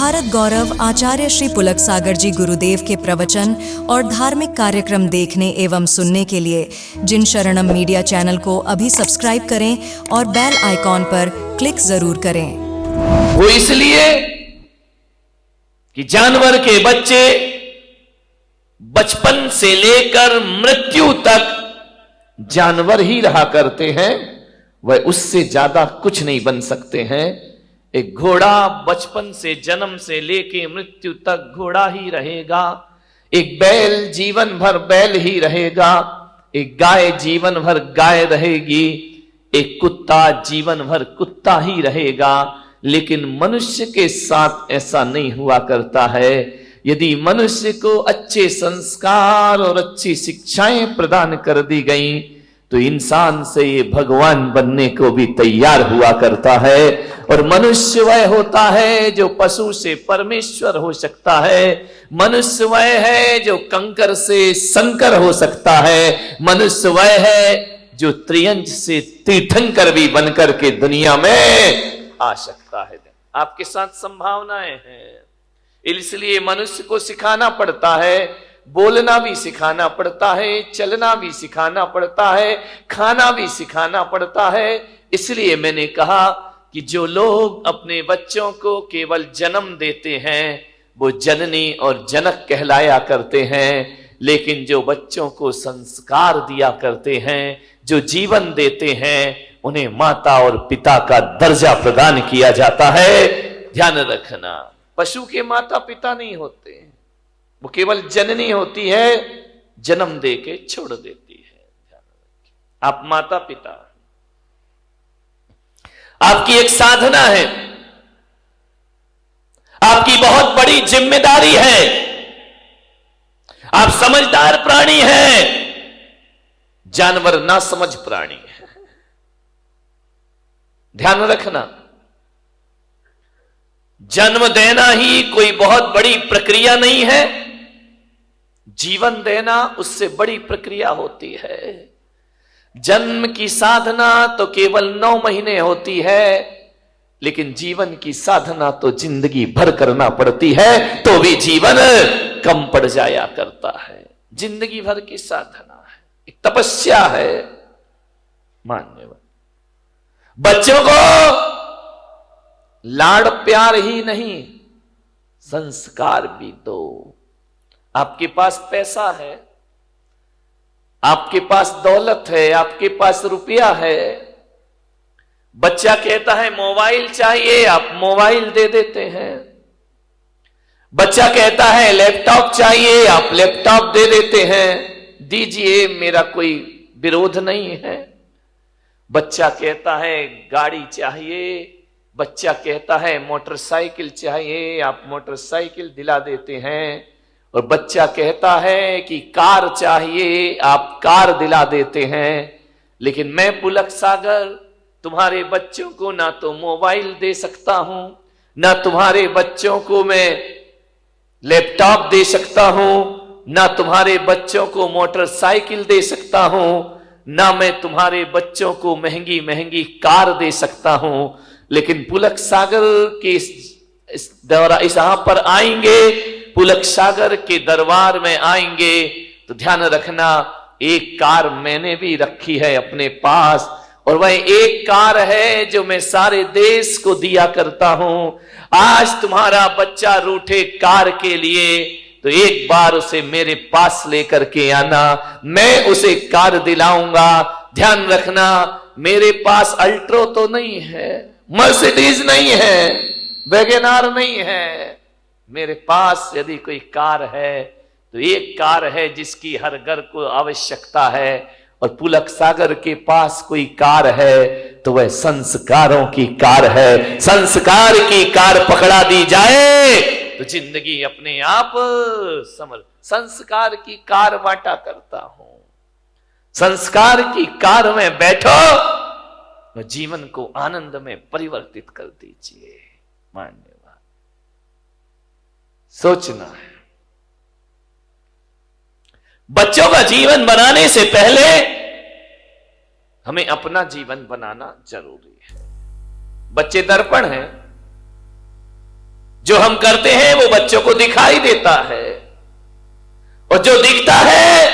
भारत गौरव आचार्य श्री पुलक सागर जी गुरुदेव के प्रवचन और धार्मिक कार्यक्रम देखने एवं सुनने के लिए जिन शरणम मीडिया चैनल को अभी सब्सक्राइब करें और बेल आइकॉन पर क्लिक जरूर करें। वो इसलिए कि जानवर के बच्चे बचपन से लेकर मृत्यु तक जानवर ही रहा करते हैं, वह उससे ज्यादा कुछ नहीं बन सकते हैं। एक घोड़ा बचपन से जन्म से लेके मृत्यु तक घोड़ा ही रहेगा, एक बैल जीवन भर बैल ही रहेगा, एक गाय जीवन भर गाय रहेगी, एक कुत्ता जीवन भर कुत्ता ही रहेगा। लेकिन मनुष्य के साथ ऐसा नहीं हुआ करता है। यदि मनुष्य को अच्छे संस्कार और अच्छी शिक्षाएं प्रदान कर दी गई तो इंसान से ये भगवान बनने को भी तैयार हुआ करता है। और मनुष्य वह होता है जो पशु से परमेश्वर हो सकता है, मनुष्य वह है जो कंकर से शंकर हो सकता है, मनुष्य वह है जो त्रियंज से तीर्थंकर भी बनकर के दुनिया में आ सकता है। आपके साथ संभावनाएं हैं, इसलिए मनुष्य को सिखाना पड़ता है, बोलना भी सिखाना पड़ता है, चलना भी सिखाना पड़ता है, खाना भी सिखाना पड़ता है। इसलिए मैंने कहा कि जो लोग अपने बच्चों को केवल जन्म देते हैं वो जननी और जनक कहलाया करते हैं, लेकिन जो बच्चों को संस्कार दिया करते हैं, जो जीवन देते हैं, उन्हें माता और पिता का दर्जा प्रदान किया जाता है। ध्यान रखना, पशु के माता पिता नहीं होते, वो केवल जननी होती है, जन्म दे के छोड़ देती है। आप माता पिता, आपकी एक साधना है, आपकी बहुत बड़ी जिम्मेदारी है। आप समझदार प्राणी हैं, जानवर ना समझ प्राणी है। ध्यान रखना, जन्म देना ही कोई बहुत बड़ी प्रक्रिया नहीं है, जीवन देना उससे बड़ी प्रक्रिया होती है। जन्म की साधना तो केवल 9 महीने होती है, लेकिन जीवन की साधना तो जिंदगी भर करना पड़ती है, तो भी जीवन कम पड़ जाया करता है। जिंदगी भर की साधना है, एक तपस्या है। मान्यवर, बच्चों को लाड़ प्यार ही नहीं, संस्कार भी दो। आपके पास पैसा है, आपके पास दौलत है, आपके पास रुपया है, बच्चा कहता है मोबाइल चाहिए, आप मोबाइल दे देते हैं। बच्चा कहता है लैपटॉप चाहिए, आप लैपटॉप दे देते हैं। दीजिए, मेरा कोई विरोध नहीं है। बच्चा कहता है गाड़ी चाहिए, बच्चा कहता है मोटरसाइकिल चाहिए, आप मोटरसाइकिल दिला देते हैं। और बच्चा कहता है कि कार चाहिए, आप कार दिला देते हैं। लेकिन मैं पुलक सागर तुम्हारे बच्चों को ना तो मोबाइल दे सकता हूं, ना तुम्हारे बच्चों को मैं लैपटॉप दे सकता हूं, ना तुम्हारे बच्चों को मोटरसाइकिल दे सकता हूं, ना मैं तुम्हारे बच्चों को महंगी महंगी कार दे सकता हूं। लेकिन पुलक सागर के इस यहां पर आएंगे, पुलक सागर के दरबार में आएंगे तो ध्यान रखना, एक कार मैंने भी रखी है अपने पास, और वह एक कार है जो मैं सारे देश को दिया करता हूं। आज तुम्हारा बच्चा रूठे कार के लिए तो एक बार उसे मेरे पास लेकर के आना, मैं उसे कार दिलाऊंगा। ध्यान रखना, मेरे पास अल्ट्रो तो नहीं है, मर्सिडीज नहीं है, वैगनार नहीं है। मेरे पास यदि कोई कार है तो एक कार है जिसकी हर घर को आवश्यकता है। और पुलक सागर के पास कोई कार है तो वह संस्कारों की कार है। संस्कार की कार पकड़ा दी जाए तो जिंदगी अपने आप संस्कार की कार बांटा करता हूं। संस्कार की कार में बैठो तो जीवन को आनंद में परिवर्तित कर दीजिए। मान्यवाद, सोचना है। बच्चों का जीवन बनाने से पहले हमें अपना जीवन बनाना जरूरी है। बच्चे दर्पण हैं, जो हम करते हैं वो बच्चों को दिखाई देता है, और जो दिखता है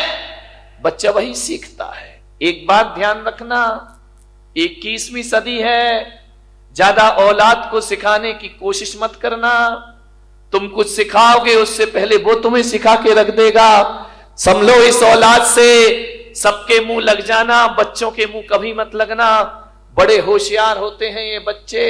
बच्चा वही सीखता है। एक बात ध्यान रखना, 21वीं सदी है, ज्यादा औलाद को सिखाने की कोशिश मत करना। तुम कुछ सिखाओगे उससे पहले वो तुम्हें सिखा के रख देगा। संभलो इस औलाद से, सबके मुंह लग जाना, बच्चों के मुंह कभी मत लगना। बड़े होशियार होते हैं ये बच्चे,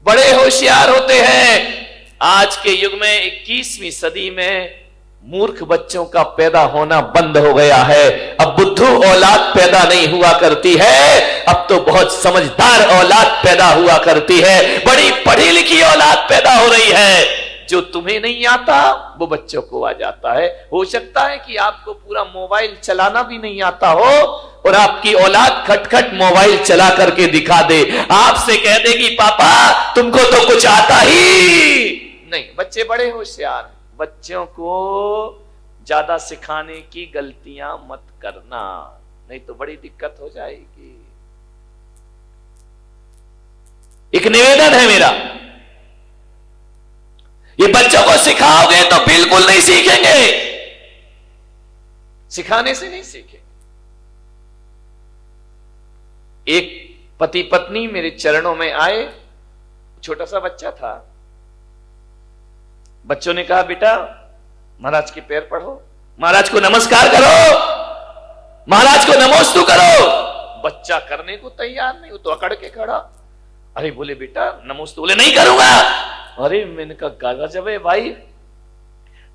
बड़े होशियार होते हैं। आज के युग में 21वीं सदी में मूर्ख बच्चों का पैदा होना बंद हो गया है। अब बुद्धू औलाद पैदा नहीं हुआ करती है, अब तो बहुत समझदार औलाद पैदा हुआ करती है, बड़ी पढ़ी लिखी औलाद पैदा हो रही है। जो तुम्हें नहीं आता वो बच्चों को आ जाता है। हो सकता है कि आपको पूरा मोबाइल चलाना भी नहीं आता हो और आपकी औलाद खटखट मोबाइल चला करके दिखा दे, आपसे कह देगी पापा तुमको तो कुछ आता ही नहीं। बच्चे बड़े होशियार हैं। बच्चों को ज्यादा सिखाने की गलतियां मत करना, नहीं तो बड़ी दिक्कत हो जाएगी। एक निवेदन है मेरा, ये बच्चों को सिखाओगे तो बिल्कुल नहीं सीखेंगे, सिखाने से नहीं सीखेंगे। एक पति पत्नी मेरे चरणों में आए, छोटा सा बच्चा था। बच्चों ने कहा बेटा महाराज के पैर पढ़ो, महाराज को नमस्कार करो, महाराज को नमोस्तु करो। बच्चा करने को तैयार नहीं, वो तो अकड़ के खड़ा। अरे बोले बेटा नमोस्तु, बोले नहीं करूंगा। अरे मैंने कहा गजब है भाई,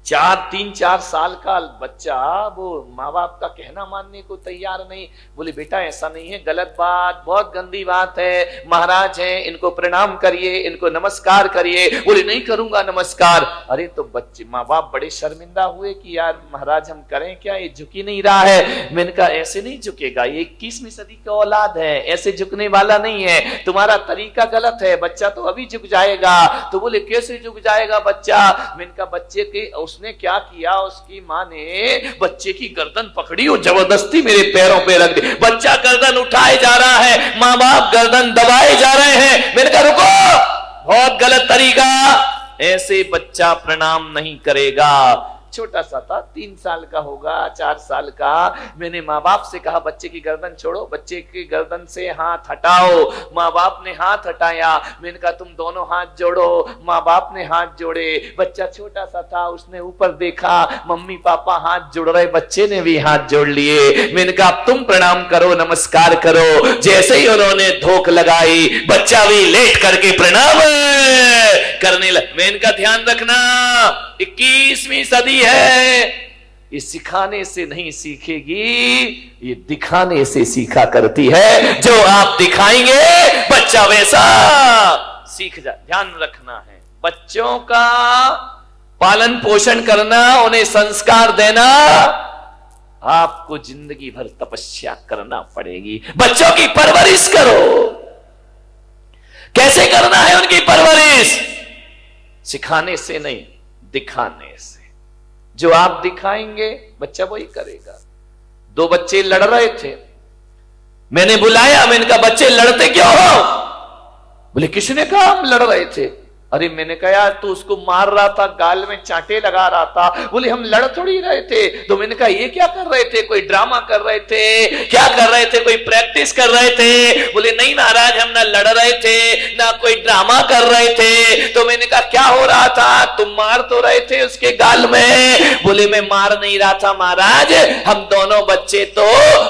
3-4 साल का बच्चा वो माँ बाप का कहना मानने को तैयार नहीं। बोले बेटा ऐसा नहीं है, गलत बात, बहुत गंदी बात है, महाराज हैं इनको प्रणाम करिए, इनको नमस्कार करिए। बोले नहीं करूंगा नमस्कार। अरे तो बच्चे माँ बाप बड़े शर्मिंदा हुए कि यार महाराज हम करें क्या, ये झुक ही नहीं रहा है। मैंने कहा ऐसे नहीं झुकेगा, ये 21वीं सदी का औलाद है, ऐसे झुकने वाला नहीं है, तुम्हारा तरीका गलत है, बच्चा तो अभी झुक जाएगा। तो बोले कैसे झुक जाएगा बच्चा। मैंने कहा बच्चे के उसने क्या किया, उसकी माँ ने बच्चे की गर्दन पकड़ी और जबरदस्ती मेरे पैरों पे रख दी। बच्चा गर्दन उठाए जा रहा है, माँ बाप गर्दन दबाए जा रहे हैं। मैंने कहा रुको, बहुत गलत तरीका, ऐसे बच्चा प्रणाम नहीं करेगा। छोटा सा था, 3 साल का होगा, 4 साल का। मैंने माँ बाप से कहा बच्चे की गर्दन छोड़ो, बच्चे की गर्दन से हाथ हटाओ। माँ बाप ने हाथ हटाया। मैंने कहा तुम दोनों हाथ जोड़ो। माँ बाप ने हाथ जोड़े। बच्चा छोटा सा था, उसने ऊपर देखा, मम्मी पापा हाथ जोड़ रहे, बच्चे ने भी हाथ जोड़ लिए। मैंने कहा अब तुम प्रणाम करो, नमस्कार करो। जैसे ही उन्होंने धोख लगाई, बच्चा भी लेट करके प्रणाम करने लगा। मैंने कहा ध्यान रखना 21वीं सदी है, ये सिखाने से नहीं सीखेगी, ये दिखाने से सीखा करती है। जो आप दिखाएंगे बच्चा वैसा सीख जा। ध्यान रखना है, बच्चों का पालन पोषण करना, उन्हें संस्कार देना, आपको जिंदगी भर तपस्या करना पड़ेगी। बच्चों की परवरिश करो। कैसे करना है उनकी परवरिश? सिखाने से नहीं, दिखाने से। जो आप दिखाएंगे बच्चा वही करेगा। 2 बच्चे लड़ रहे थे, मैंने बुलाया, मैंने कहा बच्चे लड़ते क्यों हो? बोले किसने कहा हम लड़ रहे थे? अरे मैंने कहा यार तू उसको मार रहा था, गाल में चांटे लगा रहा था। बोले हम लड़ थोड़ी रहे थे। तो मैंने कहा ये क्या कर रहे थे? कोई ड्रामा कर रहे थे? क्या कर रहे थे? कोई प्रैक्टिस कर रहे थे? बोले नहीं महाराज हम ना लड़ रहे थे ना कोई ड्रामा कर रहे थे। तो मैंने कहा क्या हो रहा था? तुम मार तो रहे थे उसके गाल में। बोले मैं मार नहीं रहा था महाराज, हम दोनों बच्चे तो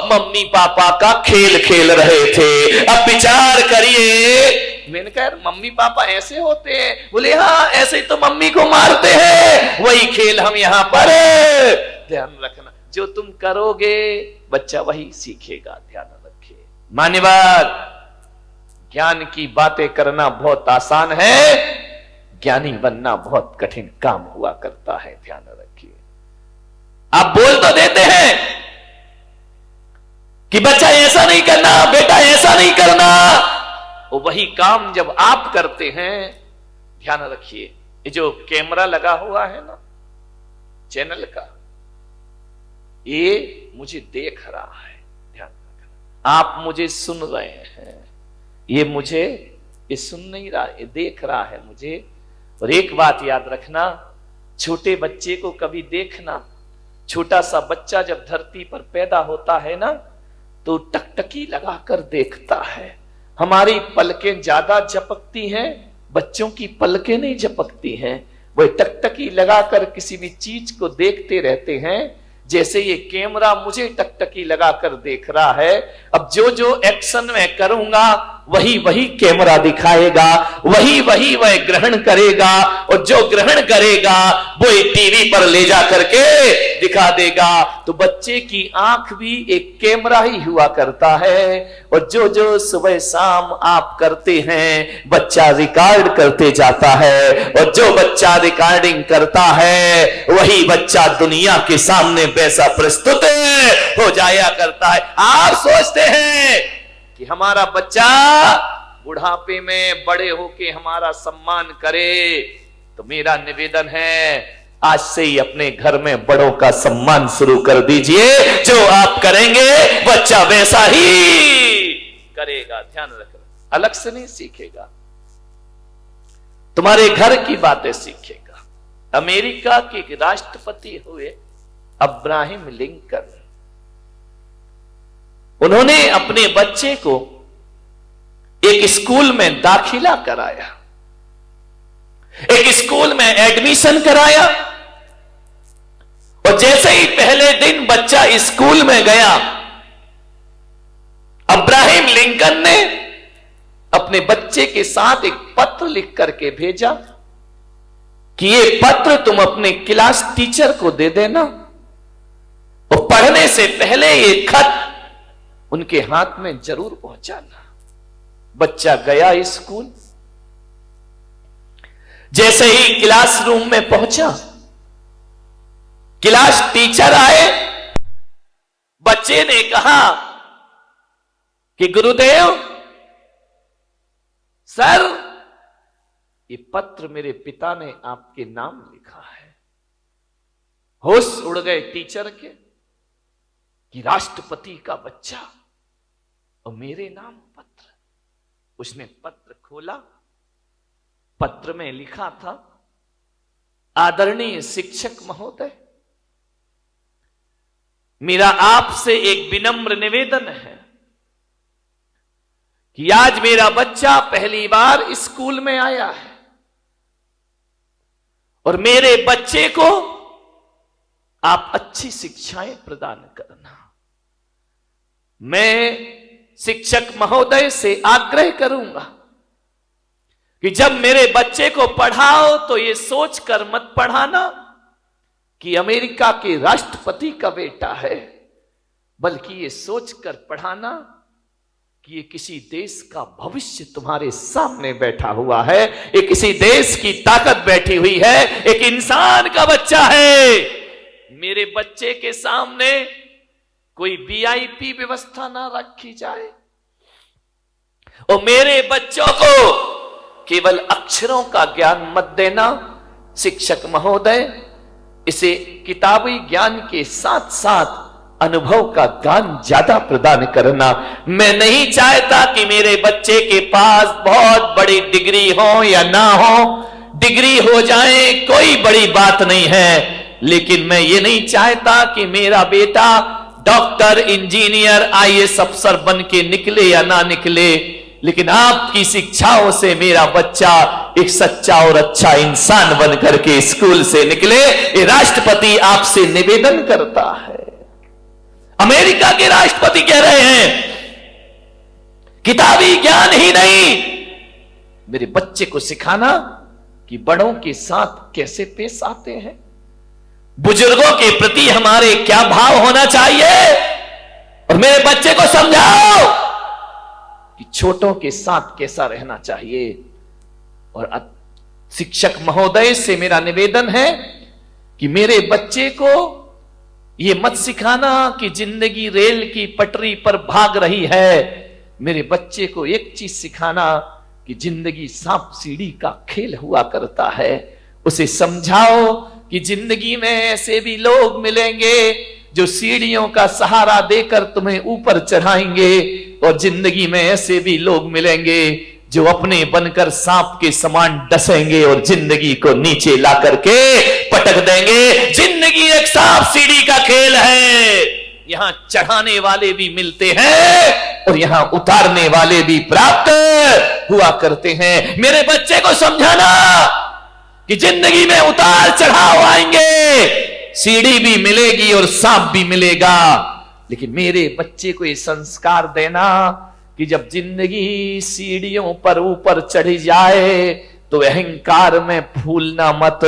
मम्मी पापा का खेल खेल रहे थे। अब विचार करिए। मैंने कहा मम्मी पापा ऐसे होते हैं? बोले हाँ ऐसे तो मम्मी को मारते हैं, वही खेल हम यहां पर। ध्यान रखना, जो तुम करोगे बच्चा वही सीखेगा। ध्यान रखिए। मान्यवर, ज्ञान की बातें करना बहुत आसान है, ज्ञानी बनना बहुत कठिन काम हुआ करता है। ध्यान रखिए। आप बोल तो देते हैं कि बच्चा ऐसा नहीं करना, बेटा ऐसा नहीं करना, वही काम जब आप करते हैं, ध्यान रखिए, ये जो कैमरा लगा हुआ है ना चैनल का, ये मुझे देख रहा है। ध्यान रखना, आप मुझे सुन रहे हैं, ये मुझे ये सुन नहीं रहा, ये देख रहा है मुझे, और एक बात याद रखना, छोटे बच्चे को कभी देखना, छोटा सा बच्चा जब धरती पर पैदा होता है ना, तो टकटकी लगाकर देखता है। हमारी पलकें ज्यादा झपकती हैं, बच्चों की पलकें नहीं झपकती हैं। वो टकटकी लगाकर किसी भी चीज को देखते रहते हैं। जैसे ये कैमरा मुझे टकटकी लगाकर देख रहा है, अब जो जो एक्शन मैं करूंगा वही वही कैमरा दिखाएगा, वही वही वह ग्रहण करेगा, और जो ग्रहण करेगा वो टीवी पर ले जा करके दिखा देगा। तो बच्चे की आंख भी एक कैमरा ही हुआ करता है, और जो जो सुबह शाम आप करते हैं बच्चा रिकॉर्ड करते जाता है, और जो बच्चा रिकॉर्डिंग करता है वही बच्चा दुनिया के सामने वैसा प्रस्तुत हो जाया करता है। आप सोचते हैं कि हमारा बच्चा बुढ़ापे में बड़े होके हमारा सम्मान करे, तो मेरा निवेदन है आज से ही अपने घर में बड़ों का सम्मान शुरू कर दीजिए। जो आप करेंगे बच्चा वैसा ही करेगा। ध्यान रखना, अलग से नहीं सीखेगा, तुम्हारे घर की बातें सीखेगा। अमेरिका के एक राष्ट्रपति हुए अब्राहम लिंकन, उन्होंने अपने बच्चे को एक स्कूल में दाखिला कराया, एक स्कूल में एडमिशन कराया, और जैसे ही पहले दिन बच्चा स्कूल में गया, अब्राहम लिंकन ने अपने बच्चे के साथ एक पत्र लिख करके भेजा कि ये पत्र तुम अपने क्लास टीचर को दे देना, और पढ़ने से पहले ये खत उनके हाथ में जरूर पहुंचाना। बच्चा गया स्कूल, जैसे ही क्लासरूम में पहुंचा, क्लास टीचर आए, बच्चे ने कहा कि गुरुदेव सर, ये पत्र मेरे पिता ने आपके नाम लिखा है। होश उड़ गए टीचर के कि राष्ट्रपति का बच्चा और मेरे नाम पत्र। उसने पत्र खोला, पत्र में लिखा था, आदरणीय शिक्षक महोदय, मेरा आपसे एक विनम्र निवेदन है कि आज मेरा बच्चा पहली बार स्कूल में आया है, और मेरे बच्चे को आप अच्छी शिक्षाएं प्रदान करना। मैं शिक्षक महोदय से आग्रह करूंगा कि जब मेरे बच्चे को पढ़ाओ तो ये सोचकर मत पढ़ाना कि अमेरिका के राष्ट्रपति का बेटा है, बल्कि ये सोचकर पढ़ाना कि ये किसी देश का भविष्य तुम्हारे सामने बैठा हुआ है, ये किसी देश की ताकत बैठी हुई है, एक इंसान का बच्चा है। मेरे बच्चे के सामने कोई वीआईपी व्यवस्था ना रखी जाए, और मेरे बच्चों को केवल अक्षरों का ज्ञान मत देना। शिक्षक महोदय, इसे किताबी ज्ञान के साथ साथ अनुभव का ज्ञान ज्यादा प्रदान करना। मैं नहीं चाहता कि मेरे बच्चे के पास बहुत बड़ी डिग्री हो या ना हो, डिग्री हो जाए कोई बड़ी बात नहीं है, लेकिन मैं ये नहीं चाहता कि मेरा बेटा डॉक्टर, इंजीनियर, आईएएस अफसर बन के निकले या ना निकले, लेकिन आपकी शिक्षाओं से मेरा बच्चा एक सच्चा और अच्छा इंसान बन करके स्कूल से निकले। ये राष्ट्रपति आपसे निवेदन करता है। अमेरिका के राष्ट्रपति कह रहे हैं किताबी ज्ञान ही नहीं, मेरे बच्चे को सिखाना कि बड़ों के साथ कैसे पेश आते हैं, बुजुर्गों के प्रति हमारे क्या भाव होना चाहिए, और मेरे बच्चे को समझाओ कि छोटों के साथ कैसा रहना चाहिए। और शिक्षक महोदय से मेरा निवेदन है कि मेरे बच्चे को ये मत सिखाना कि जिंदगी रेल की पटरी पर भाग रही है। मेरे बच्चे को एक चीज सिखाना कि जिंदगी सांप सीढ़ी का खेल हुआ करता है। उसे समझाओ कि जिंदगी में ऐसे भी लोग मिलेंगे जो सीढ़ियों का सहारा देकर तुम्हें ऊपर चढ़ाएंगे, और जिंदगी में ऐसे भी लोग मिलेंगे जो अपने बनकर सांप के समान डसेंगे और जिंदगी को नीचे ला करके पटक देंगे। जिंदगी एक सांप सीढ़ी का खेल है, यहां चढ़ाने वाले भी मिलते हैं और यहां उतारने वाले भी प्राप्त हुआ करते हैं। मेरे बच्चे को समझाना कि जिंदगी में उतार चढ़ाव आएंगे, सीढ़ी भी मिलेगी और सांप भी मिलेगा, लेकिन मेरे बच्चे को ये संस्कार देना कि जब जिंदगी सीढ़ियों पर ऊपर चढ़ी जाए तो अहंकार में फूलना मत,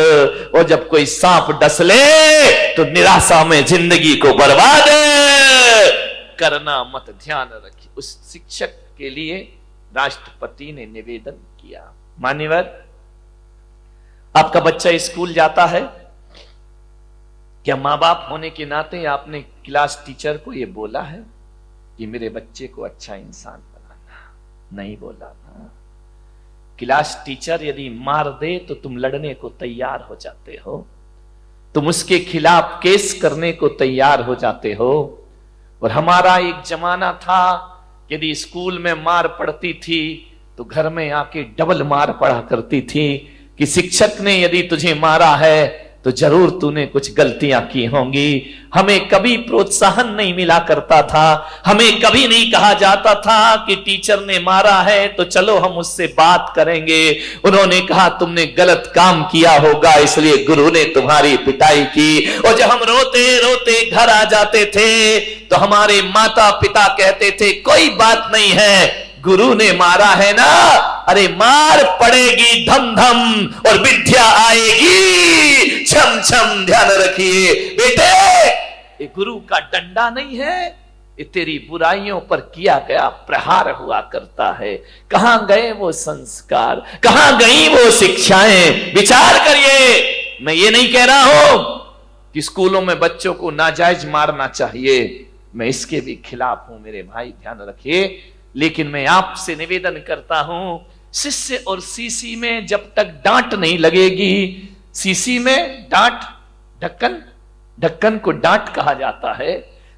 और जब कोई सांप डस ले तो निराशा में जिंदगी को बर्बाद करना मत। ध्यान रखिए। उस शिक्षक के लिए राष्ट्रपति ने निवेदन किया, मान्यवर आपका बच्चा स्कूल जाता है, क्या मां बाप होने के नाते आपने क्लास टीचर को यह बोला है कि मेरे बच्चे को अच्छा इंसान बनाना? नहीं बोला ना। क्लास टीचर यदि मार दे तो तुम लड़ने को तैयार हो जाते हो, तुम उसके खिलाफ केस करने को तैयार हो जाते हो। और हमारा एक जमाना था, यदि स्कूल में मार पड़ती थी तो घर में आके डबल मार पड़ा करती थी कि शिक्षक ने यदि तुझे मारा है तो जरूर तूने कुछ गलतियां की होंगी। हमें कभी प्रोत्साहन नहीं मिला करता था, हमें कभी नहीं कहा जाता था कि टीचर ने मारा है तो चलो हम उससे बात करेंगे। उन्होंने कहा तुमने गलत काम किया होगा इसलिए गुरु ने तुम्हारी पिटाई की। और जब हम रोते रोते घर आ जाते थे तो हमारे माता पिता कहते थे कोई बात नहीं है, गुरु ने मारा है ना, अरे मार पड़ेगी धम धम और विद्या आएगी छम छम। ध्यान रखिए बेटे, ये गुरु का डंडा नहीं है, ये तेरी बुराइयों पर किया गया प्रहार हुआ करता है। कहां गए वो संस्कार, कहां गई वो शिक्षाएं? विचार करिए। मैं ये नहीं कह रहा हूं कि स्कूलों में बच्चों को नाजायज मारना चाहिए, मैं इसके भी खिलाफ हूं मेरे भाई, ध्यान रखिए। लेकिन मैं आपसे निवेदन करता हूं, शिष्य और सीसी में जब तक डांट नहीं लगेगी, सीसी में डांट, ढक्कन, ढक्कन को डांट कहा जाता है,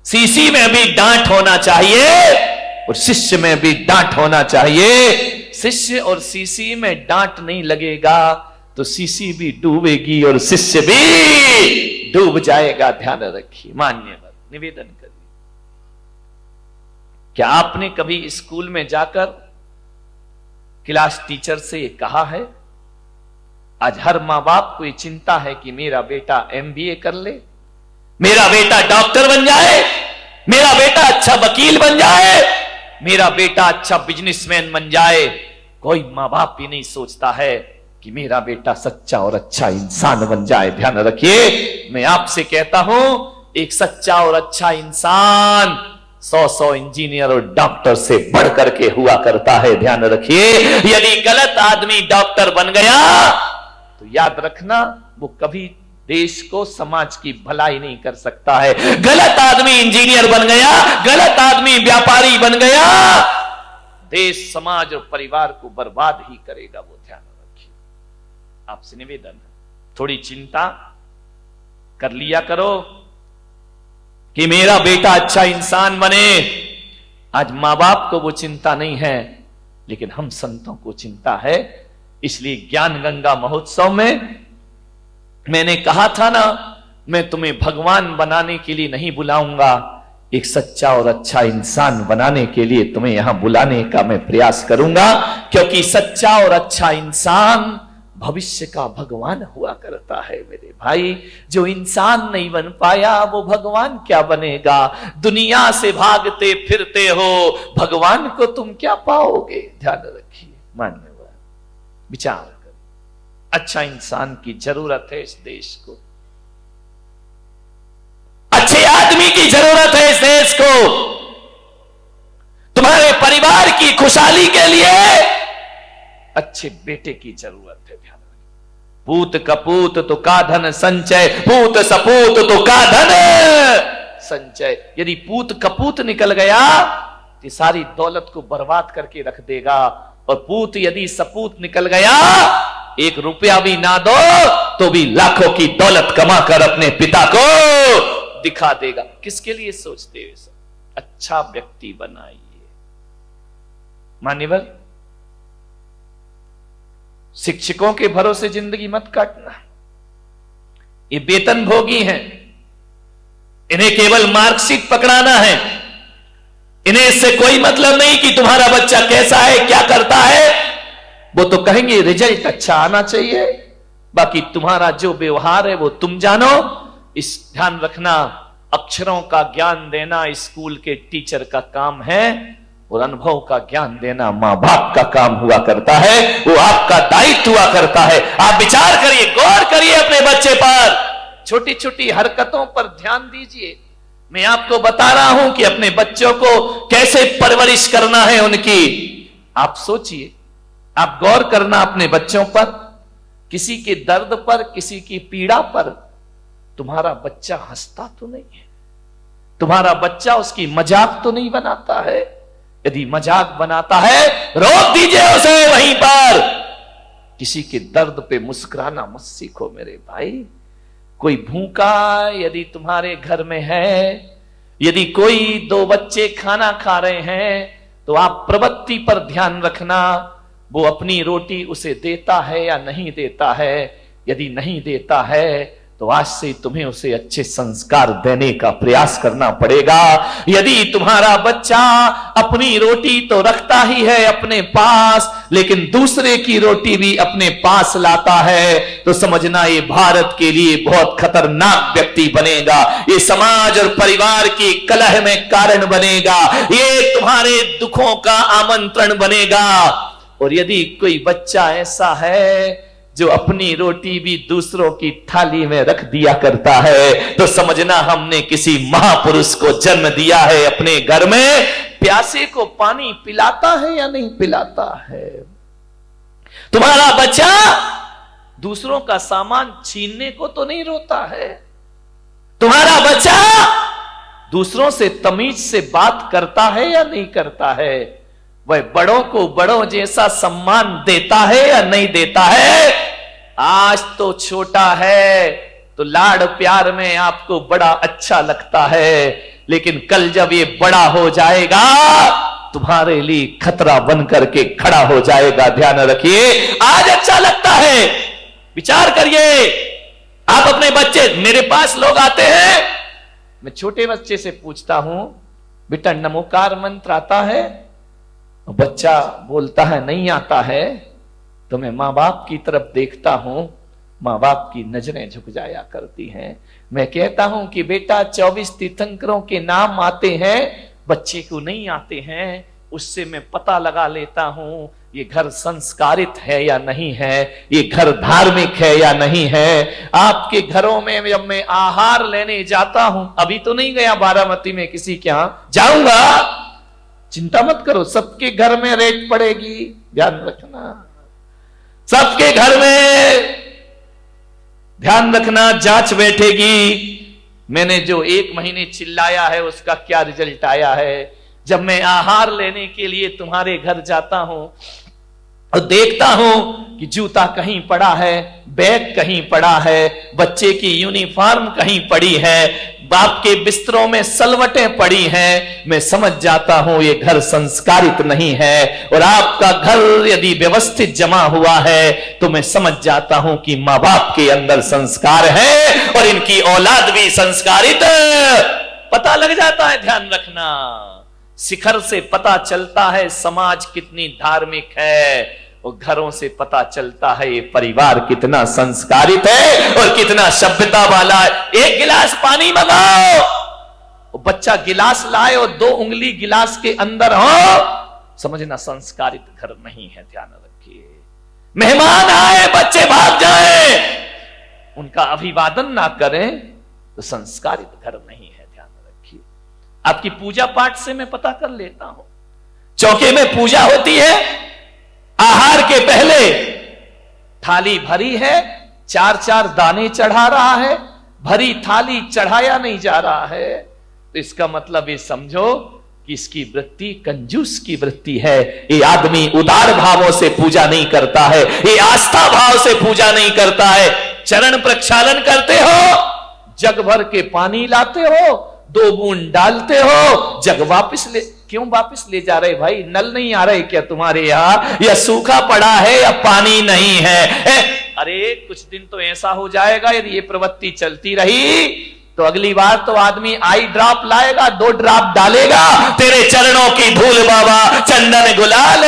सीसी में भी डांट होना चाहिए और शिष्य में भी डांट होना चाहिए। शिष्य और सीसी में डांट नहीं लगेगा तो सीसी भी डूबेगी और शिष्य भी डूब जाएगा। ध्यान रखिए। मान्यवर निवेदन करिए, क्या आपने कभी स्कूल में जाकर क्लास टीचर से ये कहा है? आज हर मां बाप को ये चिंता है कि मेरा बेटा एमबीए कर ले, मेरा बेटा डॉक्टर बन जाए, मेरा बेटा अच्छा वकील बन जाए, मेरा बेटा अच्छा बिजनेसमैन बन जाए। कोई मां बाप ही नहीं सोचता है कि मेरा बेटा सच्चा और अच्छा इंसान बन जाए। ध्यान रखिए, मैं आपसे कहता हूं एक सच्चा और अच्छा इंसान 100 इंजीनियर और डॉक्टर से बढ़ करके हुआ करता है। ध्यान रखिए, यदि गलत आदमी डॉक्टर बन गया तो याद रखना वो कभी देश को, समाज की भलाई नहीं कर सकता है। गलत आदमी इंजीनियर बन गया, गलत आदमी व्यापारी बन गया, देश, समाज और परिवार को बर्बाद ही करेगा वो। ध्यान रखिए। आपसे निवेदन है, थोड़ी चिंता कर लिया करो कि मेरा बेटा अच्छा इंसान बने। आज मां बाप को वो चिंता नहीं है, लेकिन हम संतों को चिंता है। इसलिए ज्ञान गंगा महोत्सव में मैंने कहा था ना, मैं तुम्हें भगवान बनाने के लिए नहीं बुलाऊंगा, एक सच्चा और अच्छा इंसान बनाने के लिए तुम्हें यहां बुलाने का मैं प्रयास करूंगा। क्योंकि सच्चा और अच्छा इंसान भविष्य का भगवान हुआ करता है मेरे भाई। जो इंसान नहीं बन पाया वो भगवान क्या बनेगा? दुनिया से भागते फिरते हो, भगवान को तुम क्या पाओगे? ध्यान रखिए। मान्यवर विचार कर, अच्छा इंसान की जरूरत है इस देश को, अच्छे आदमी की जरूरत है इस देश को। तुम्हारे परिवार की खुशहाली के लिए अच्छे बेटे की जरूरत है। ध्यान रखिए। पूत कपूत तो का धन संचय, पूत सपूत तो का धन संचय। यदि पूत कपूत निकल गया तो सारी दौलत को बर्बाद करके रख देगा, और पूत यदि सपूत निकल गया, 1 रुपया भी ना दो तो भी लाखों की दौलत कमाकर अपने पिता को दिखा देगा। किसके लिए सोचते हो सब? अच्छा व्यक्ति बनाइए। मान्यवर शिक्षकों के भरोसे जिंदगी मत काटना। ये वेतन भोगी हैं, इन्हें केवल मार्कशीट पकड़ाना है। इन्हें इससे कोई मतलब नहीं कि तुम्हारा बच्चा कैसा है, क्या करता है। वो तो कहेंगे रिजल्ट अच्छा आना चाहिए, बाकी तुम्हारा जो व्यवहार है वो तुम जानो। इस ध्यान रखना, अक्षरों का ज्ञान देना स्कूल के टीचर का काम है, और अनुभव का ज्ञान देना मां बाप का काम हुआ करता है। वो आपका दायित्व हुआ करता है। आप विचार करिए, गौर करिए अपने बच्चे पर, छोटी छोटी हरकतों पर ध्यान दीजिए। मैं आपको बता रहा हूं कि अपने बच्चों को कैसे परवरिश करना है उनकी। आप सोचिए, आप गौर करना अपने बच्चों पर, किसी के दर्द पर, किसी की पीड़ा पर तुम्हारा बच्चा हंसता तो नहीं है, तुम्हारा बच्चा उसकी मजाक तो नहीं बनाता है। यदि मजाक बनाता है रोक दीजिए उसे वहीं पर। किसी के दर्द पे मुस्कुराना मत सीखो मेरे भाई। कोई भूखा यदि तुम्हारे घर में है, यदि कोई दो बच्चे खाना खा रहे हैं, तो आप प्रवृत्ति पर ध्यान रखना, वो अपनी रोटी उसे देता है या नहीं देता है। यदि नहीं देता है तो आज से तुम्हें उसे अच्छे संस्कार देने का प्रयास करना पड़ेगा। यदि तुम्हारा बच्चा अपनी रोटी तो रखता ही है अपने पास, लेकिन दूसरे की रोटी भी अपने पास लाता है, तो समझना ये भारत के लिए बहुत खतरनाक व्यक्ति बनेगा। ये समाज और परिवार की कलह में कारण बनेगा। ये तुम्हारे दुखों का आमंत्रण बनेगा। और यदि कोई बच्चा ऐसा है जो अपनी रोटी भी दूसरों की थाली में रख दिया करता है, तो समझना हमने किसी महापुरुष को जन्म दिया है अपने घर में। प्यासे को पानी पिलाता है या नहीं पिलाता है। तुम्हारा बच्चा दूसरों का सामान छीनने को तो नहीं रोता है। तुम्हारा बच्चा दूसरों से तमीज से बात करता है या नहीं करता है। वह बड़ों को बड़ों जैसा सम्मान देता है या नहीं देता है। आज तो छोटा है तो लाड़ प्यार में आपको बड़ा अच्छा लगता है, लेकिन कल जब ये बड़ा हो जाएगा तुम्हारे लिए खतरा बन करके खड़ा हो जाएगा। ध्यान रखिए, आज अच्छा लगता है। विचार करिए, आप अपने बच्चे, मेरे पास लोग आते हैं, मैं छोटे बच्चे से पूछता हूं, बेटा नमोकार मंत्र आता है? बच्चा बोलता है नहीं आता है। तो मैं मां बाप की तरफ देखता हूं, मां बाप की नजरें झुक जाया करती हैं। मैं कहता हूं कि बेटा 24 तीर्थंकरों के नाम आते हैं, बच्चे को नहीं आते हैं। उससे मैं पता लगा लेता हूं ये घर संस्कारित है या नहीं है, ये घर धार्मिक है या नहीं है। आपके घरों में जब मैं आहार लेने जाता हूं, अभी तो नहीं गया बारामती में, किसी के यहां जाऊंगा, चिंता मत करो, सबके घर में रेट पड़ेगी। ध्यान रखना, सबके घर में ध्यान रखना जांच बैठेगी। मैंने जो 1 महीने चिल्लाया है उसका क्या रिजल्ट आया है। जब मैं आहार लेने के लिए तुम्हारे घर जाता हूं और देखता हूं कि जूता कहीं पड़ा है, बैग कहीं पड़ा है, बच्चे की यूनिफॉर्म कहीं पड़ी है, बाप के बिस्तरों में सलवटें पड़ी हैं, मैं समझ जाता हूं ये घर संस्कारित नहीं है। और आपका घर यदि व्यवस्थित जमा हुआ है तो मैं समझ जाता हूं कि मां बाप के अंदर संस्कार है और इनकी औलाद भी संस्कारित, पता लग जाता है। ध्यान रखना, शिखर से पता चलता है समाज कितनी धार्मिक है, और घरों से पता चलता है ये परिवार कितना संस्कारित है और कितना सभ्यता वाला है। 1 गिलास पानी मंगाओ, बच्चा गिलास लाए और 2 उंगली गिलास के अंदर हो, समझना संस्कारित घर नहीं है। ध्यान रखिए, मेहमान आए बच्चे भाग जाए, उनका अभिवादन ना करें तो संस्कारित घर नहीं है। ध्यान रखिए, आपकी पूजा पाठ से मैं पता कर लेता हूं। चौके में पूजा होती है, आहार के पहले थाली भरी है, 4-4 दाने चढ़ा रहा है, भरी थाली चढ़ाया नहीं जा रहा है, तो इसका मतलब ये समझो कि इसकी वृत्ति कंजूस की वृत्ति है। ये आदमी उदार भावों से पूजा नहीं करता है, ये आस्था भाव से पूजा नहीं करता है। चरण प्रक्षालन करते हो, जग भर के पानी लाते हो, 2 बूंद डालते हो, जग वापस ले क्यों वापस ले जा रहे भाई? नल नहीं आ रहे क्या तुम्हारे यहाँ, या सूखा पड़ा है या पानी नहीं है? अरे कुछ दिन तो ऐसा हो जाएगा, यदि ये प्रवृत्ति चलती रही तो अगली बार तो आदमी आई ड्रॉप लाएगा, 2 ड्रॉप डालेगा, तेरे चरणों की धूल बाबा, चंदन गुलाल।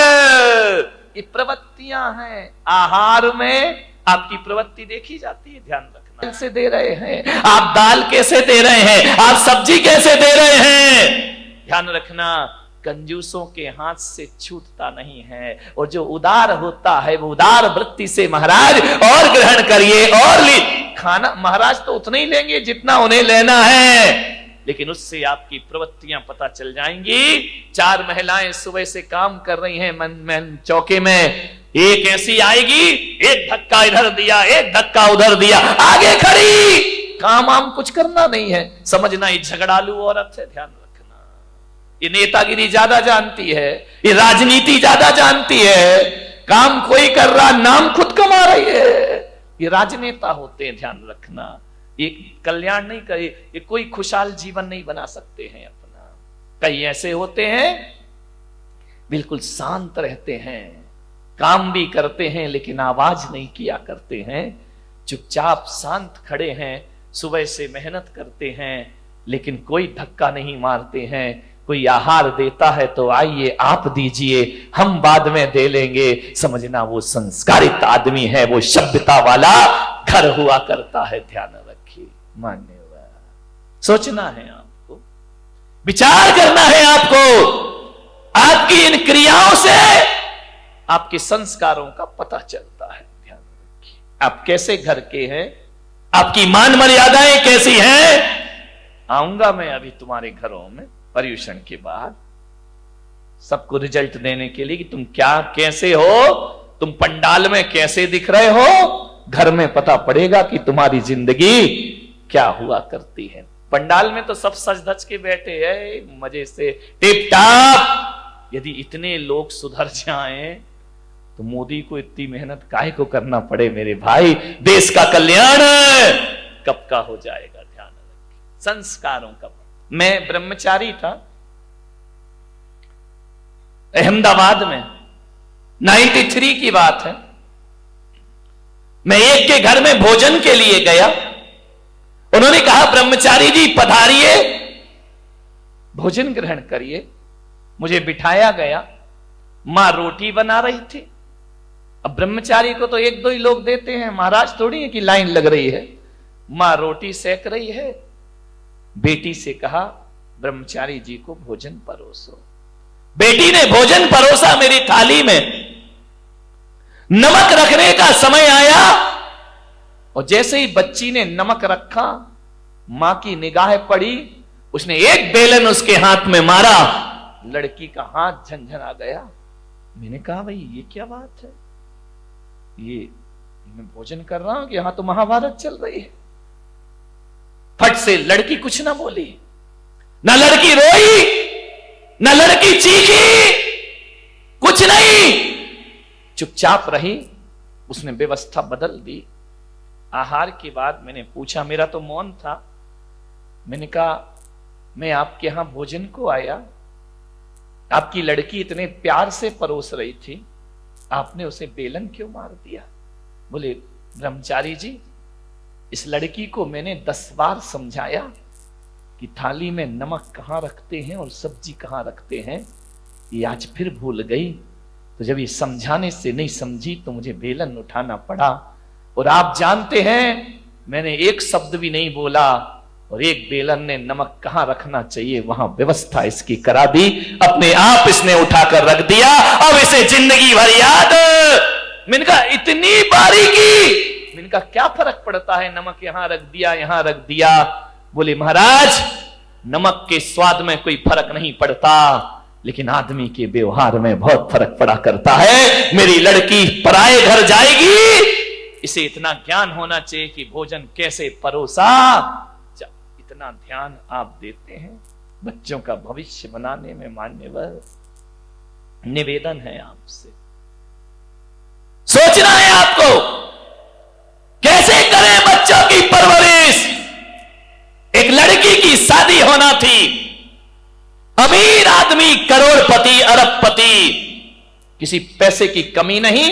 ये प्रवृत्तियां हैं। आहार में आपकी प्रवृत्ति देखी जाती है, ध्यान रखना। कैसे दे रहे हैं आप, दाल कैसे दे रहे हैं आप, सब्जी कैसे दे रहे हैं, ध्यान रखना। कंजूसों के हाथ से छूटता नहीं है, और जो उदार होता है वो उदार वृत्ति से महाराज और ग्रहण करिए और ली। खाना महाराज तो उतना ही लेंगे जितना उन्हें लेना है, लेकिन उससे आपकी प्रवृत्तियां पता चल जाएंगी। 4 महिलाएं सुबह से काम कर रही हैं मन चौके में, एक ऐसी आएगी, एक धक्का इधर दिया, एक धक्का उधर दिया, आगे खड़ी, काम आम कुछ करना नहीं है, समझना ये झगड़ालू औरत है। ध्यान रखना, ये नेतागिरी ज्यादा जानती है, ये राजनीति ज्यादा जानती है, काम कोई कर रहा, नाम खुद कमा रही है, ये राजनेता होते हैं। ध्यान रखना, ये कल्याण नहीं करे, ये कोई खुशहाल जीवन नहीं बना सकते हैं अपना। कई ऐसे होते हैं बिल्कुल शांत रहते हैं, काम भी करते हैं लेकिन आवाज नहीं किया करते हैं, चुपचाप शांत खड़े हैं, सुबह से मेहनत करते हैं लेकिन कोई धक्का नहीं मारते हैं। कोई आहार देता है तो आइए आप दीजिए, हम बाद में दे लेंगे, समझना वो संस्कारित आदमी है, वो सभ्यता वाला घर हुआ करता है। ध्यान रखिए, मान्यवर सोचना है आपको, विचार करना है आपको। आपकी इन क्रियाओं से आपके संस्कारों का पता चलता है। ध्यान रखिए, आप कैसे घर के हैं, आपकी मान मर्यादाएं कैसी हैं। आऊंगा मैं अभी तुम्हारे घरों में पर्यूषण के बाद, सबको रिजल्ट देने के लिए कि तुम क्या कैसे हो, तुम पंडाल में कैसे दिख रहे हो, घर में पता पड़ेगा कि तुम्हारी जिंदगी क्या हुआ करती है। पंडाल में तो सब सज धज के बैठे हैं मजे से टिप टाप। यदि इतने लोग सुधर जाएं तो मोदी को इतनी मेहनत काहे को करना पड़े मेरे भाई, देश का कल्याण कब का हो जाएगा। ध्यान रखिए, संस्कारों का। मैं ब्रह्मचारी था अहमदाबाद में, 93 की बात है। मैं एक के घर में भोजन के लिए गया, उन्होंने कहा ब्रह्मचारी जी पधारिए, भोजन ग्रहण करिए। मुझे बिठाया गया, मां रोटी बना रही थी। अब ब्रह्मचारी को तो 1-2 ही लोग देते हैं, महाराज थोड़ी है कि लाइन लग रही है। मां रोटी सेक रही है, बेटी से कहा ब्रह्मचारी जी को भोजन परोसो। बेटी ने भोजन परोसा मेरी थाली में। नमक रखने का समय आया और जैसे ही बच्ची ने नमक रखा, मां की निगाह पड़ी, उसने एक बेलन उसके हाथ में मारा, लड़की का हाथ झंझना गया। मैंने कहा भाई ये क्या बात है, ये मैं भोजन कर रहा हूं कि यहां तो महाभारत चल रही है। फट से लड़की कुछ ना बोली, ना लड़की रोई, ना लड़की चीखी, कुछ नहीं, चुपचाप रही। उसने व्यवस्था बदल दी। आहार के बाद मैंने पूछा, मेरा तो मौन था, मैंने कहा मैं आपके यहां भोजन को आया, आपकी लड़की इतने प्यार से परोस रही थी, आपने उसे बेलन क्यों मार दिया। बोले ब्रह्मचारी जी, इस लड़की को मैंने 10 बार समझाया कि थाली में नमक कहां रखते हैं और सब्जी कहां रखते हैं, ये आज फिर भूल गई। तो जब ये समझाने से नहीं समझी तो मुझे बेलन उठाना पड़ा। और आप जानते हैं मैंने एक शब्द भी नहीं बोला, और एक बेलन ने नमक कहां रखना चाहिए वहां व्यवस्था इसकी करा दी, अपने आप इसने उठाकर रख दिया। अब इसे जिंदगी भर याद। मैंने कहा इतनी बारीकी, मैंने कहा क्या फर्क पड़ता है, नमक यहां रख दिया, यहां रख दिया। बोले महाराज नमक के स्वाद में कोई फर्क नहीं पड़ता, लेकिन आदमी के व्यवहार में बहुत फर्क पड़ा करता है। मेरी लड़की पराये घर जाएगी, इसे इतना ज्ञान होना चाहिए कि भोजन कैसे परोसा। इतना ध्यान आप देते हैं बच्चों का भविष्य बनाने में। मान्यवर निवेदन है आपसे, सोचना है आपको कैसे करें बच्चों की परवरिश। एक लड़की की शादी होना थी, अमीर आदमी, करोड़पति, अरबपति, किसी पैसे की कमी नहीं।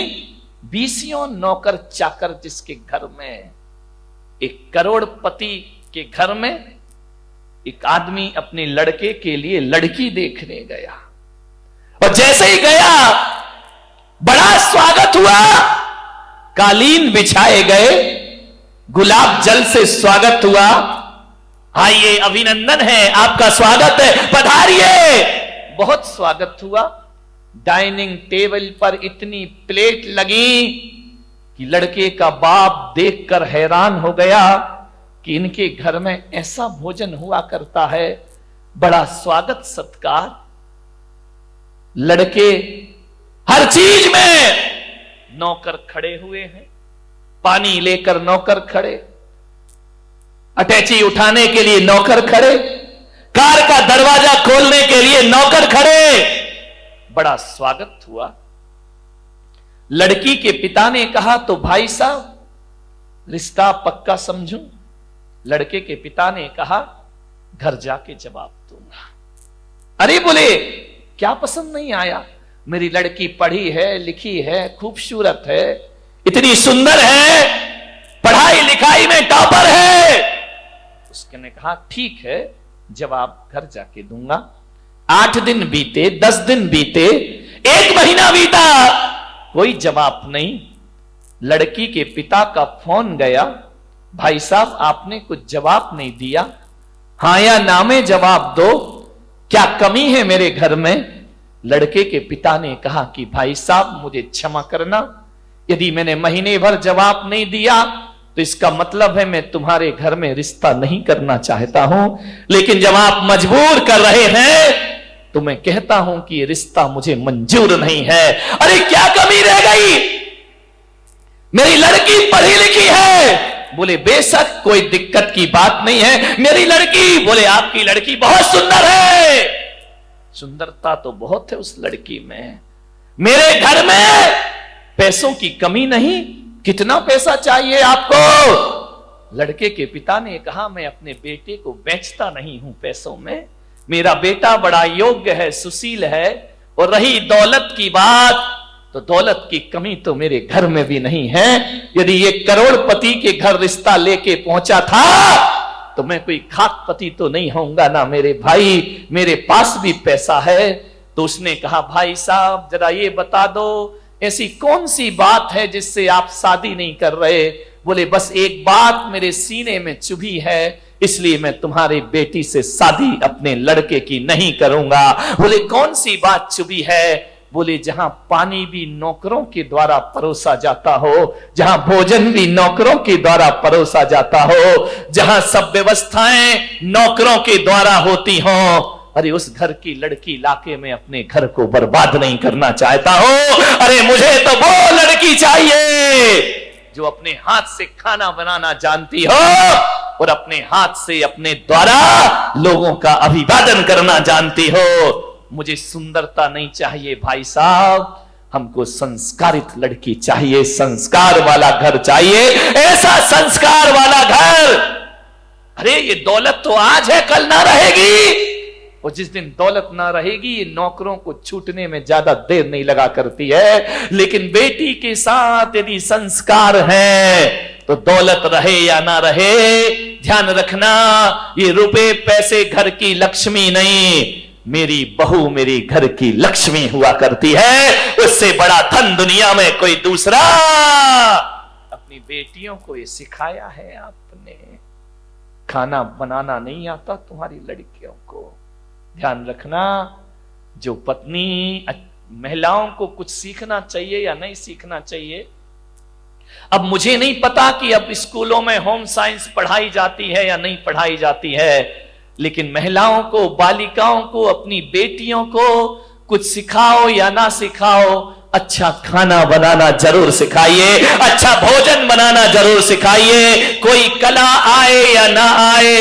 बीसियों नौकर चाकर जिसके घर में, एक करोड़पति के घर में एक आदमी अपने लड़के के लिए लड़की देखने गया, और जैसे ही गया बड़ा स्वागत हुआ, कालीन बिछाए गए, गुलाब जल से स्वागत हुआ। आइए, अभिनंदन है, आपका स्वागत है, पधारिए। बहुत स्वागत हुआ। डाइनिंग टेबल पर इतनी प्लेट लगी कि लड़के का बाप देखकर हैरान हो गया कि इनके घर में ऐसा भोजन हुआ करता है, बड़ा स्वागत सत्कार। लड़के हर चीज में, नौकर खड़े हुए हैं, पानी लेकर नौकर खड़े, अटैची उठाने के लिए नौकर खड़े, कार का दरवाजा खोलने के लिए नौकर खड़े। बड़ा स्वागत हुआ। लड़की के पिता ने कहा, तो भाई साहब रिश्ता पक्का समझूं? लड़के के पिता ने कहा, घर जाके जवाब दूंगा। अरे बोले, क्या पसंद नहीं आया? मेरी लड़की पढ़ी है, लिखी है, खूबसूरत है, इतनी सुंदर है, पढ़ाई लिखाई में टॉपर है। उसने कहा, ठीक है, जवाब घर जाके दूंगा। 8 दिन बीते, 10 दिन बीते, 1 महीना बीता, कोई जवाब नहीं। लड़की के पिता का फोन गया, भाई साहब आपने कुछ जवाब नहीं दिया, हां या ना में जवाब दो, क्या कमी है मेरे घर में? लड़के के पिता ने कहा कि भाई साहब मुझे क्षमा करना, यदि मैंने महीने भर जवाब नहीं दिया तो इसका मतलब है मैं तुम्हारे घर में रिश्ता नहीं करना चाहता हूं, लेकिन जब आप मजबूर कर रहे हैं तो मैं कहता हूं कि ये रिश्ता मुझे मंजूर नहीं है। अरे क्या कमी रह गई? मेरी लड़की पढ़ी लिखी है। बोले बेशक, कोई दिक्कत की बात नहीं है, मेरी लड़की। बोले आपकी लड़की बहुत सुंदर है। सुंदरता तो बहुत है उस लड़की में। मेरे घर में पैसों की कमी नहीं, कितना पैसा चाहिए आपको? लड़के के पिता ने कहा, मैं अपने बेटे को बेचता नहीं हूं पैसों में, मेरा बेटा बड़ा योग्य है, सुशील है। और रही दौलत की बात, तो दौलत की कमी तो मेरे घर में भी नहीं है। यदि ये करोड़पति के घर रिश्ता लेके पहुंचा था तो मैं कोई खाकपति तो नहीं होऊंगा ना मेरे भाई, मेरे पास भी पैसा है। तो उसने कहा, भाई साहब जरा ये बता दो, ऐसी कौन सी बात है जिससे आप शादी नहीं कर रहे? बोले बस एक बात मेरे सीने में चुभी है, इसलिए मैं तुम्हारी बेटी से शादी अपने लड़के की नहीं करूंगा। बोले कौन सी बात चुभी है? बोले जहां पानी भी नौकरों के द्वारा परोसा जाता हो, जहां भोजन भी नौकरों के द्वारा परोसा जाता हो, जहां सब व्यवस्थाएं नौकरों के द्वारा होती हों, अरे उस घर की लड़की लाके मैं अपने घर को बर्बाद नहीं करना चाहता हूं। अरे मुझे तो वो लड़की चाहिए जो अपने हाथ से खाना बनाना जानती हो और अपने हाथ से अपने द्वारा लोगों का अभिवादन करना जानती हो। मुझे सुंदरता नहीं चाहिए भाई साहब, हमको संस्कारित लड़की चाहिए, संस्कार वाला घर चाहिए, ऐसा संस्कार वाला घर। अरे ये दौलत तो आज है, कल ना रहेगी। और जिस दिन दौलत ना रहेगी, ये नौकरों को छूटने में ज्यादा देर नहीं लगा करती है। लेकिन बेटी के साथ यदि संस्कार है तो दौलत रहे या ना रहे, ध्यान रखना, ये रुपए पैसे घर की लक्ष्मी नहीं, मेरी बहू मेरी घर की लक्ष्मी हुआ करती है। उससे बड़ा धन दुनिया में कोई दूसरा। अपनी बेटियों को ये सिखाया है आपने। खाना बनाना नहीं आता तुम्हारी लड़कियों को। ध्यान रखना, जो पत्नी, महिलाओं को कुछ सीखना चाहिए या नहीं सीखना चाहिए। अब मुझे नहीं पता कि अब स्कूलों में होम साइंस पढ़ाई जाती है या नहीं पढ़ाई जाती है, लेकिन महिलाओं को, बालिकाओं को, अपनी बेटियों को कुछ सिखाओ या ना सिखाओ, अच्छा खाना बनाना जरूर सिखाइए, अच्छा भोजन बनाना जरूर सिखाइए। कोई कला आए या ना आए,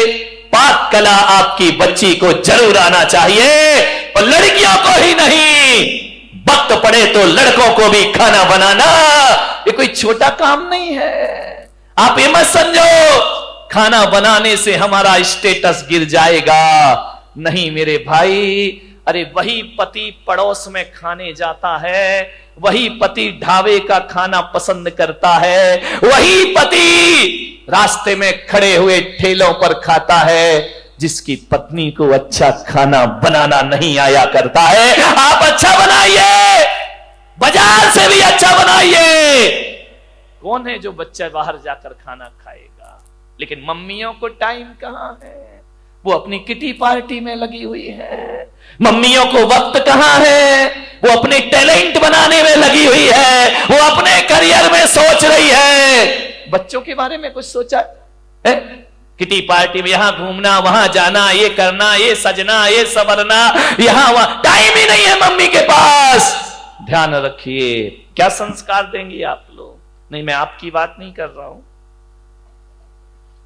पाक कला आपकी बच्ची को जरूर आना चाहिए। और लड़कियों को ही नहीं, वक्त पड़े तो लड़कों को भी खाना बनाना ये कोई छोटा काम नहीं है। आप ये मत समझो खाना बनाने से हमारा स्टेटस गिर जाएगा। नहीं मेरे भाई, अरे वही पति पड़ोस में खाने जाता है, वही पति ढाबे का खाना पसंद करता है, वही पति रास्ते में खड़े हुए ठेलों पर खाता है, जिसकी पत्नी को अच्छा खाना बनाना नहीं आया करता है। आप अच्छा बनाइए, बाजार से भी अच्छा बनाइए। कौन है जो बच्चा बाहर जाकर खाना खाएगा? लेकिन मम्मियों को टाइम कहां है, वो अपनी किटी पार्टी में लगी हुई है। मम्मियों को वक्त कहां है, वो अपने टैलेंट बनाने में लगी हुई है, वो अपने करियर में सोच रही है। बच्चों के बारे में कुछ सोचा है? किटी पार्टी में यहां घूमना, वहां जाना, ये करना, ये सजना, ये संवरना, यहां वहां, टाइम ही नहीं है मम्मी के पास। ध्यान रखिए, क्या संस्कार देंगी आप लोग? नहीं, मैं आपकी बात नहीं कर रहा हूं।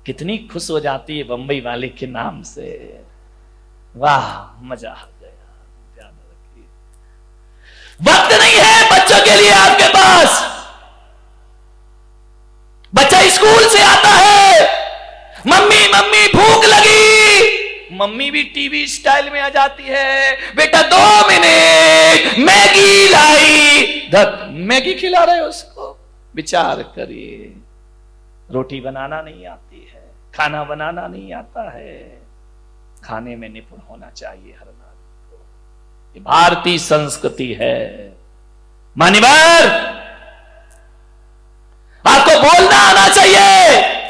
कितनी खुश हो जाती है बंबई वाले के नाम से, वाह मजा आ गया। ध्यान रखिए, वक्त नहीं है बच्चों के लिए आपके पास। बच्चा स्कूल से आता है, मम्मी मम्मी भूख लगी, मम्मी भी टीवी स्टाइल में आ जाती है, बेटा 2 मिनट मैगी लाई, मैगी खिला रहे हो उसको। विचार करिए, रोटी बनाना नहीं आती है, खाना बनाना नहीं आता है, खाने में निपुण होना चाहिए हर नागरिक को। ये भारतीय संस्कृति है। मान्यवर, आपको बोलना आना चाहिए,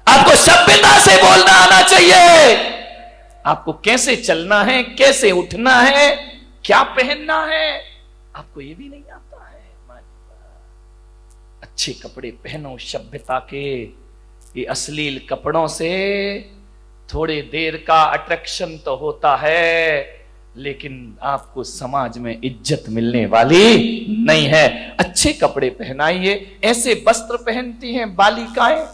आपको सभ्यता से बोलना आना चाहिए, आपको कैसे चलना है, कैसे उठना है, क्या पहनना है, आपको ये भी नहीं आता है। अच्छे कपड़े पहनो सभ्यता के, ये अश्लील कपड़ों से थोड़ी देर का अट्रैक्शन तो होता है, लेकिन आपको समाज में इज्जत मिलने वाली नहीं है। अच्छे कपड़े पहनाइए। ऐसे वस्त्र पहनती हैं बालिकाएं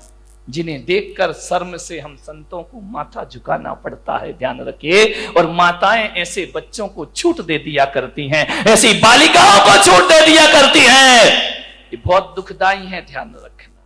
जिन्हें देखकर शर्म से हम संतों को माथा झुकाना पड़ता है। ध्यान रखिए। और माताएं ऐसे बच्चों को छूट दे दिया करती हैं, ऐसी बालिकाओं को छूट दे दिया करती हैं। ये बहुत दुखदाई है, ध्यान रखना।